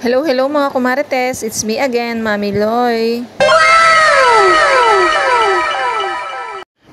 Hello, hello mga kumarites. It's me again, Mami Loy.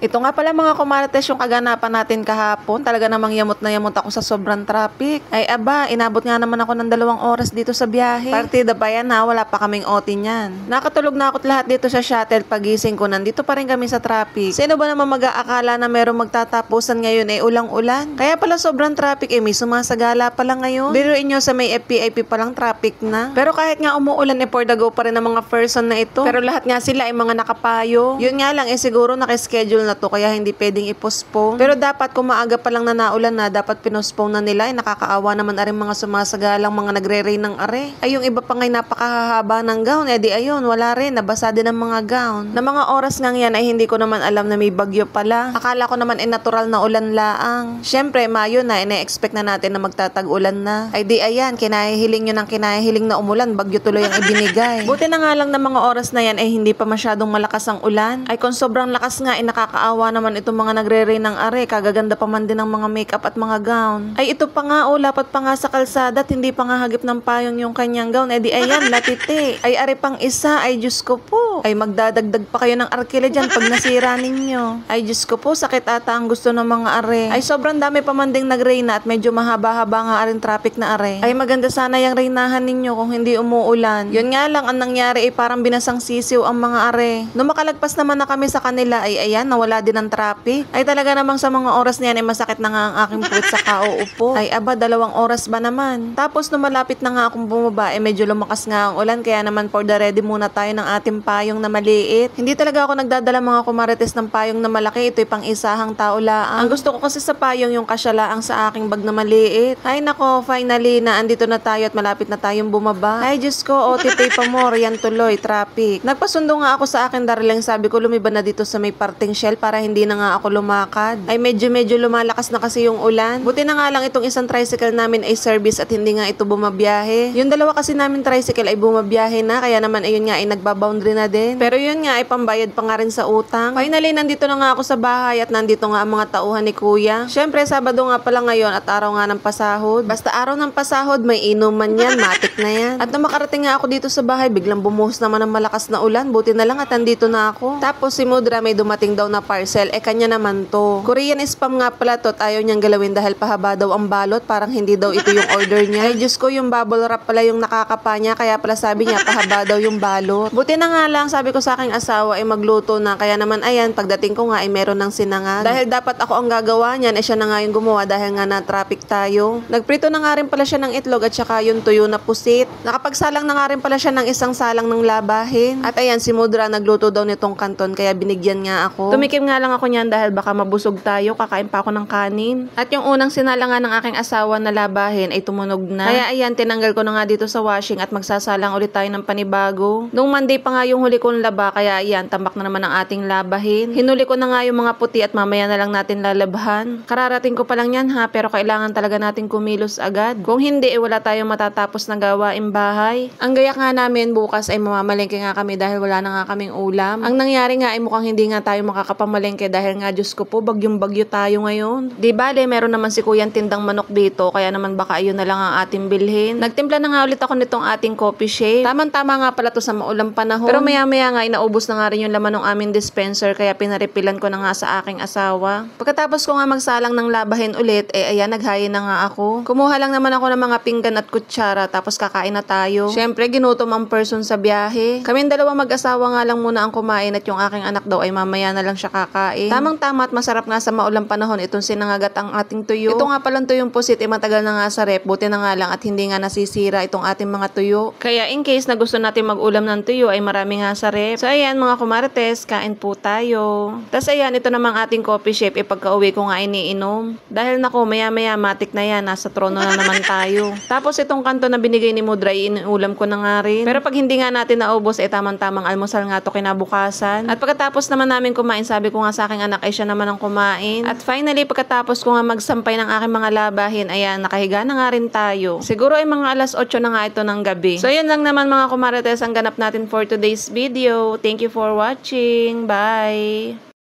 Ito nga pala mga kumarites yung kaganapan natin kahapon. Talaga namang yamot na yamot ako sa sobrang traffic. Ay aba, inabot nga naman ako ng 2 oras dito sa biyahe. Partida pa yan ha, wala pa kaming OT niyan. Nakatulog na ako't lahat dito sa shuttle. Pagising ko, nandito pa rin kami sa traffic. Sino ba naman mag-aakala na merong magtatapusan ngayon ay ulang-ulan? Kaya pala sobrang traffic may sumasagala pa lang ngayon. Biruin nyo sa may FPIP pa lang traffic na. Pero kahit nga umuulan for the go pa rin ng mga person na ito. Pero lahat nga sila ay mga nakapayo. Yun nga lang siguro nakaschedule na to kaya hindi pwedeng i-postpone. Pero dapat kung maaga pa lang na naulan na, dapat pinospone na nila. Nakakaawa naman aring mga sumasagalang mga nagre-rain ng are. Ay yung iba pa nga'y napakahahaba ng gown. Di ayun, wala rin. Nabasa din ang mga gown. Na mga oras nga yan ay hindi ko naman alam na may bagyo pala. Akala ko naman natural na ulan laang. Syempre, Mayo na, ina-expect na natin na magtatag-ulan na. Ay di ayan, kinahihiling nyo ng kinahihiling na umulan, bagyo tuloy ang ibinigay. Buti na nga lang na mga oras na yan ay hindi pa masyadong malakas ang ulan. Ay kung sobrang lakas nga ay nakakaawa naman itong mga nagre-rain ng are, kagaganda pa man din ng mga makeup at mga gown. Ay ito pa nga lapat pa nga sa kalsada at hindi pa nga hagip ng payong yung kanyang gown. Di ayan, latite. Ay are pang isa, ay Diyos ko po. Ay magdadagdag pa kayo ng arkila dyan pag nasira ninyo. Ay Diyos ko po, sakit ata ang gusto ng mga are. Ay sobrang dami pa man ding nag-rain na at medyo mahaba-haba nga aring traffic na are. Ay maganda sana yung rainahan ninyo kung hindi umuulan. Yun nga lang, ang nangyari ay parang binasang sisiw ang mga are. Nung makalagpas naman na kami sa kanila, ay ayan, nawala din ang traffic. Ay talaga namang sa mga oras niyan ay masakit na nga ang aking puwit sa kauupo. Ay aba, 2 oras ba naman? Tapos nung malapit na nga akong bumaba, ay medyo lumakas nga ang ulan, kaya naman for the ready muna tayo ng ating payong na maliit. Hindi talaga ako nagdadala mga kumarites ng payong na malaki. Ito'y pang isahang tao laang. Ang gusto ko kasi sa payong yung kasyalaang sa aking bag na maliit. Ay nako, finally na andito na tayo at malapit na tayong bumaba. Ay Diyos ko, OTP pa more, yan tuloy, traffic. Nagpasundo nga ako sa akin darling, sabi ko lumiban na dito sa may parting Shell para hindi na nga ako lumakad. Ay medyo lumalakas na kasi yung ulan. Buti na nga lang itong isang tricycle namin ay service at hindi nga ito bumabiyahe. Yung 2 kasi namin tricycle ay bumabiyahe na, kaya naman ayun nga ay nagbaboundary na din. Pero yun nga ay pambayad pa nga rin sa utang. Finally, nandito na nga ako sa bahay at nandito nga ang mga tauhan ni Kuya. Syempre, Sabado nga pala ngayon at araw nga ng pasahod. Basta araw ng pasahod, may inuman yan, matik na yan. At nung makarating nga ako dito sa bahay, biglang bumuhos naman ng malakas na ulan. Buti na lang at nandito na ako. Tapos si Mudra may dumating daw na parcel, kanya naman to. Korean spam nga pala to at ayaw niyang galawin dahil pahaba daw ang balot, parang hindi daw ito yung order niya. Ay Diyos ko, yung bubble wrap pala yung nakakapa niya, kaya pala sabi niya pahaba daw yung balot. Buti na nga lang, sabi ko sa aking asawa ay magluto na, kaya naman ayan, pagdating ko nga ay meron ng sinangag. Dahil dapat ako ang gagawa niyan, siya na nga yung gumawa dahil nga na traffic tayo. Nagprito na nga rin pala siya ng itlog at saka yung tuyo na pusit. Nakapagsalang na nga rin pala siya ng isang salang ng labahin. At ayan, si Mudra nagluto daw nitong kanton, kaya binigyan nga ako. Tumikim nga lang ako niyan dahil baka mabusog tayo, kakain pa ako ng kanin. At yung unang sinalangan ng aking asawa na labahin ay tumunog na. Kaya ayan, tinanggal ko na nga dito sa washing at magsasalang ulit tayo ng panibago. Nung Monday pa nga yung huli kong laba, kaya ayan, tambak na naman ang ating labahin. Hinuli ko na nga yung mga puti at mamaya na lang natin lalabhan. Kararating ko pa lang yan ha, pero kailangan talaga natin kumilos agad. Kung hindi, wala tayong matatapos na gawaing bahay. Ang gayak nga namin bukas ay mamamalengke nga kami dahil wala na nga kaming ulam. Ang nangyari nga ay mukhang hindi nga tayo makakapamalengke dahil nga Diyos ko po, bagyong-bagyo tayo ngayon. Di bale, meron naman si Kuyang tindang manok dito, kaya naman baka ayun na lang ang ating bilhin. Nagtimpla na nga ulit ako nitong ating coffee shake. Tamang-tama nga pala to sa maulang panahon. Pero maya-maya nga, inaubos na nga rin yung laman ng aming dispenser, kaya pinaripilan ko na nga sa aking asawa. Pagkatapos ko nga magsalang ng labahin ulit, ayan, naghayin na nga ako. Kumuha lang naman ako ng mga pinggan at kutsara, tapos kakain na tayo. Syempre, ginutom ang person sa biyahe. Kaming 2 mag-asawa nga lang muna ang kumain at yung aking anak daw ay mamaya na lang siya kakain. Tamang-tama at masarap nga sa maulang panahon itong sinangagat ang ating tuyo. Ito nga palang tuyong pusit, matagal na nga sa rep. Buti na nga lang at hindi nga nasisira itong ating mga tuyo. Kaya in case na gusto natin mag-ulam ng tuyo ay marami nga sa rep. So ayan mga kumarites, kain po tayo. Tapos ayan, ito namang ating coffee shape, pagka-uwi ko nga iniinom. Dahil nako, maya-maya matik na yan, nasa trono na naman tayo. Tapos itong kanto na binigay ni Mudra, inuulam ko na nga rin. Pero pag hindi nga natin naubos, tamang-tamang almusal nga to kinabukasan. At pagkatapos naman namin kumain, sabi ko nga sa aking anak ay siya naman ang kumain. At finally, pagkatapos ko nga magsampay ng aking mga labahin, ayan, nakahiga na nga rin tayo. Siguro ay mga alas 8 na nga ito ng gabi. So yun lang naman mga kumarites ang ganap natin for today's video. Thank you for watching. Bye!